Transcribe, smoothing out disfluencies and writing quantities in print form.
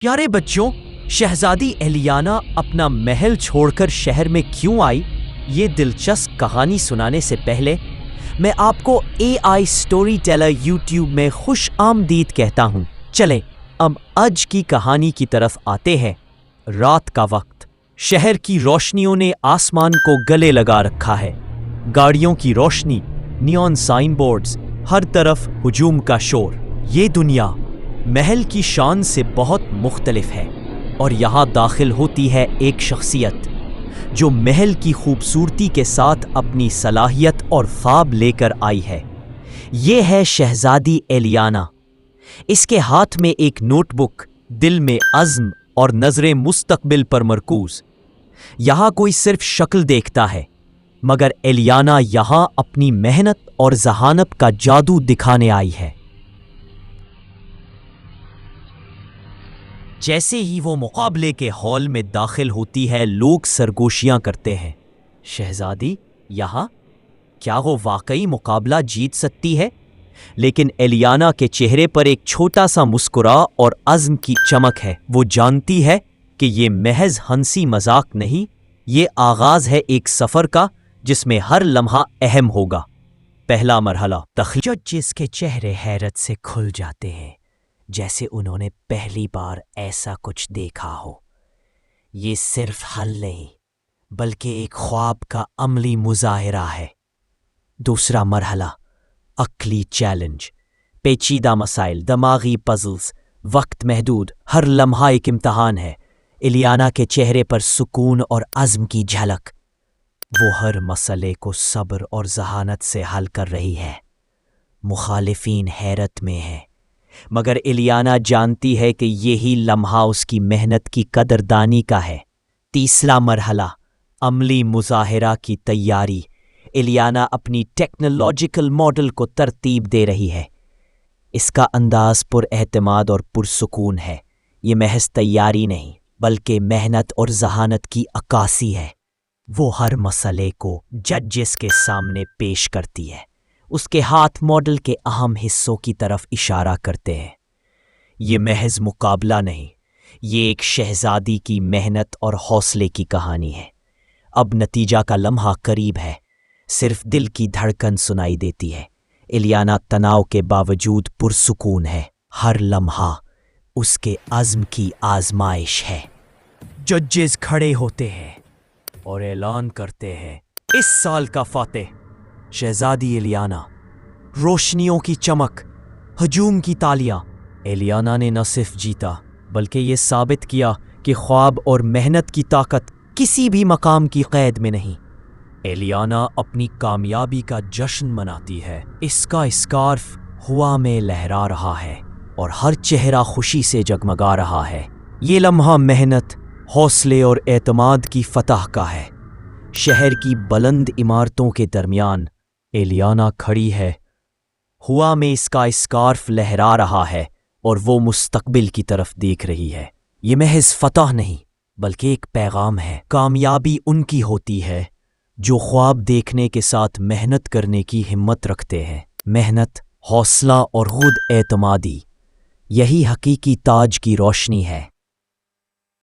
پیارے بچوں، شہزادی ایلیانا اپنا محل چھوڑ کر شہر میں کیوں آئی؟ یہ دلچسپ کہانی سنانے سے پہلے میں آپ کو اے آئی سٹوری ٹیلر یوٹیوب میں خوش آمدید کہتا ہوں۔ چلیں اب آج کی کہانی کی طرف آتے ہیں۔ رات کا وقت، شہر کی روشنیوں نے آسمان کو گلے لگا رکھا ہے۔ گاڑیوں کی روشنی، نیون سائن بورڈز، ہر طرف ہجوم کا شور۔ یہ دنیا محل کی شان سے بہت مختلف ہے، اور یہاں داخل ہوتی ہے ایک شخصیت جو محل کی خوبصورتی کے ساتھ اپنی صلاحیت اور خواب لے کر آئی ہے۔ یہ ہے شہزادی ایلیانا۔ اس کے ہاتھ میں ایک نوٹ بک، دل میں عزم اور نظریں مستقبل پر مرکوز۔ یہاں کوئی صرف شکل دیکھتا ہے، مگر ایلیانا یہاں اپنی محنت اور ذہانت کا جادو دکھانے آئی ہے۔ جیسے ہی وہ مقابلے کے ہال میں داخل ہوتی ہے، لوگ سرگوشیاں کرتے ہیں۔ شہزادی یہاں؟ کیا وہ واقعی مقابلہ جیت سکتی ہے؟ لیکن ایلیانا کے چہرے پر ایک چھوٹا سا مسکرا اور عزم کی چمک ہے۔ وہ جانتی ہے کہ یہ محض ہنسی مذاق نہیں، یہ آغاز ہے ایک سفر کا جس میں ہر لمحہ اہم ہوگا۔ پہلا مرحلہ، جس کے چہرے حیرت سے کھل جاتے ہیں، جیسے انہوں نے پہلی بار ایسا کچھ دیکھا ہو۔ یہ صرف حل نہیں، بلکہ ایک خواب کا عملی مظاہرہ ہے۔ دوسرا مرحلہ، عقلی چیلنج، پیچیدہ مسائل، دماغی پزلز، وقت محدود، ہر لمحہ ایک امتحان ہے۔ ایلیانا کے چہرے پر سکون اور عزم کی جھلک، وہ ہر مسئلے کو صبر اور ذہانت سے حل کر رہی ہے۔ مخالفین حیرت میں ہیں، مگر ایلیانا جانتی ہے کہ یہی لمحہ اس کی محنت کی قدردانی کا ہے۔ تیسرا مرحلہ، عملی مظاہرہ کی تیاری۔ ایلیانا اپنی ٹیکنالوجیکل ماڈل کو ترتیب دے رہی ہے۔ اس کا انداز پر اعتماد اور پرسکون ہے۔ یہ محض تیاری نہیں، بلکہ محنت اور ذہانت کی عکاسی ہے۔ وہ ہر مسئلے کو ججز کے سامنے پیش کرتی ہے۔ اس کے ہاتھ ماڈل کے اہم حصوں کی طرف اشارہ کرتے ہیں۔ یہ محض مقابلہ نہیں، یہ ایک شہزادی کی محنت اور حوصلے کی کہانی ہے۔ اب نتیجہ کا لمحہ قریب ہے، صرف دل کی دھڑکن سنائی دیتی ہے۔ ایلیانا تناؤ کے باوجود پرسکون ہے۔ ہر لمحہ اس کے عزم کی آزمائش ہے۔ ججز کھڑے ہوتے ہیں اور اعلان کرتے ہیں، اس سال کا فاتح شہزادی ایلیانا۔ روشنیوں کی چمک، ہجوم کی تالیاں۔ ایلیانا نے نہ صرف جیتا، بلکہ یہ ثابت کیا کہ خواب اور محنت کی طاقت کسی بھی مقام کی قید میں نہیں۔ ایلیانا اپنی کامیابی کا جشن مناتی ہے۔ اس کا اسکارف ہوا میں لہرا رہا ہے اور ہر چہرہ خوشی سے جگمگا رہا ہے۔ یہ لمحہ محنت، حوصلے اور اعتماد کی فتح کا ہے۔ شہر کی بلند عمارتوں کے درمیان ایلیانا کھڑی ہے۔ ہوا میں اس کا اسکارف لہرا رہا ہے اور وہ مستقبل کی طرف دیکھ رہی ہے۔ یہ محض فتح نہیں، بلکہ ایک پیغام ہے۔ کامیابی ان کی ہوتی ہے جو خواب دیکھنے کے ساتھ محنت کرنے کی ہمت رکھتے ہیں۔ محنت، حوصلہ اور خود اعتمادی، یہی حقیقی تاج کی روشنی ہے۔